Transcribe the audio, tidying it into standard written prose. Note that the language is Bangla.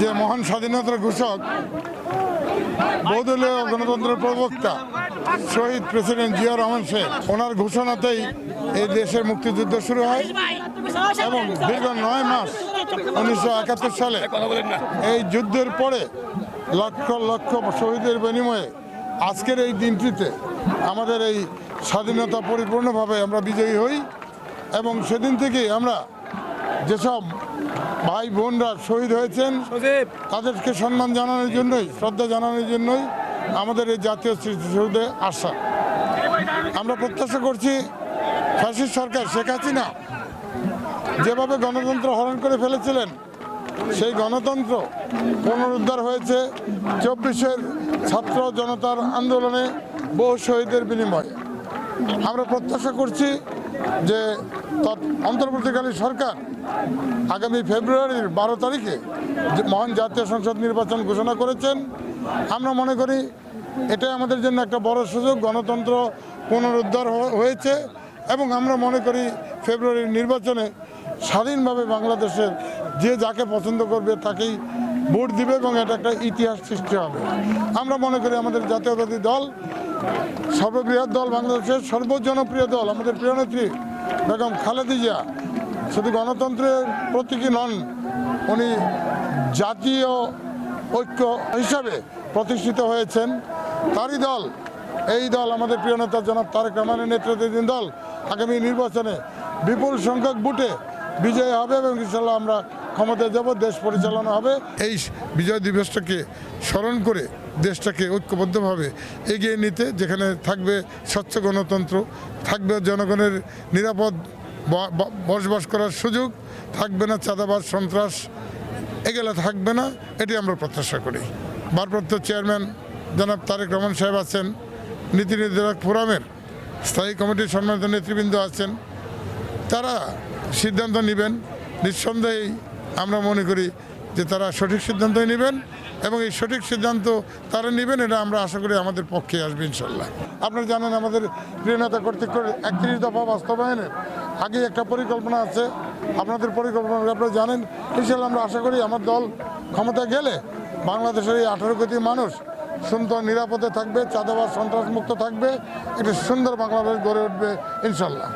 যে মহান স্বাধীনতার ঘোষক বহুদলীয় গণতন্ত্রের প্রবক্তা শহীদ প্রেসিডেন্ট জিয়া রহমান শেখ ওনার ঘোষণাতেই এই দেশের মুক্তিযুদ্ধ শুরু হয় এবং দীর্ঘ 9 মাস 1971 সালে এই যুদ্ধের পরে লক্ষ লক্ষ শহীদের বিনিময়ে আজকের এই দিনটিতে আমাদের এই স্বাধীনতা পরিপূর্ণভাবে আমরা বিজয়ী হই এবং সেদিন থেকেই আমরা যেসব ভাই বোনরা শহীদ হয়েছেন তাদেরকে সম্মান জানানোর জন্যই শ্রদ্ধা জানানোর জন্যই আমাদের এই জাতীয় স্মৃতিসৌধে আসা। আমরা প্রত্যাশা করছি ফ্যাসিস্ট সরকার শেখ হাসিনা যেভাবে গণতন্ত্র হরণ করে ফেলেছিলেন সেই গণতন্ত্র পুনরুদ্ধার হয়েছে 24-এর ছাত্র জনতার আন্দোলনে বহু শহীদের বিনিময়ে। আমরা প্রত্যাশা করছি যে অন্তর্বর্তীকালীন সরকার আগামী ফেব্রুয়ারির 12 তারিখে মহান জাতীয় সংসদ নির্বাচন ঘোষণা করেছেন। আমরা মনে করি এটাই আমাদের জন্য একটা বড় সুযোগ, গণতন্ত্র পুনরুদ্ধার হয়েছে এবং আমরা মনে করি ফেব্রুয়ারির নির্বাচনে স্বাধীনভাবে বাংলাদেশের যে যাকে পছন্দ করবে তাকেই ভোট দিবে এবং এটা একটা ইতিহাস সৃষ্টি হবে। আমরা মনে করি আমাদের জাতীয়তাবাদী দল সর্ববৃহৎ দল, বাংলাদেশের সর্বজনপ্রিয় দল, আমাদের প্রিয়নেত্রী বেগম খালেদা জিয়া শুধু গণতন্ত্রের প্রতীকী নন, উনি জাতীয় ঐক্য হিসাবে প্রতিষ্ঠিত হয়েছেন। তারই দল এই দল আমাদের প্রিয় নেতা জনাব তারেক রহমানের নেতৃত্বাধীন দল আগামী নির্বাচনে বিপুল সংখ্যক ভোটে বিজয়ী হবে এবং ইনশাল্লাহ আমরা ক্ষমতায় যাব, দেশ পরিচালনা হবে। এই বিজয় দিবসটাকে স্মরণ করে দেশটাকে ঐক্যবদ্ধভাবে এগিয়ে নিতে, যেখানে থাকবে স্বচ্ছ গণতন্ত্র, থাকবে জনগণের নিরাপদ বসবাস করার সুযোগ, থাকবে না চাঁদাবাজ সন্ত্রাস, এগুলো থাকবে না, এটি আমরা প্রত্যাশা করি। ভারপ্রাপ্ত চেয়ারম্যান জনাব তারেক রহমান সাহেব আছেন, নীতি নির্ধারক ফোরামের স্থায়ী কমিটির সম্মানিত নেতৃবৃন্দ আছেন, তারা সিদ্ধান্ত নেবেন। নিঃসন্দেহেই আমরা মনে করি যে তারা সঠিক সিদ্ধান্তই নেবেন এবং এই সঠিক সিদ্ধান্ত তারা নেবেন, এটা আমরা আশা করি আমাদের পক্ষে আসবে ইনশাল্লাহ। আপনারা জানেন আমাদের প্রিয় নেতা কর্তৃক 31 দফা বাস্তবায়নের আগে একটা পরিকল্পনা আছে, আপনাদের পরিকল্পনা আপনারা জানেন। ইনশাল্লাহ আমরা আশা করি আমার দল ক্ষমতা গেলে বাংলাদেশের এই 18 কোটি মানুষ সুন্দর নিরাপদে থাকবে, চাঁদাবাজ সন্ত্রাস মুক্ত থাকবে, একটা সুন্দর বাংলাদেশ গড়ে উঠবে ইনশাল্লাহ।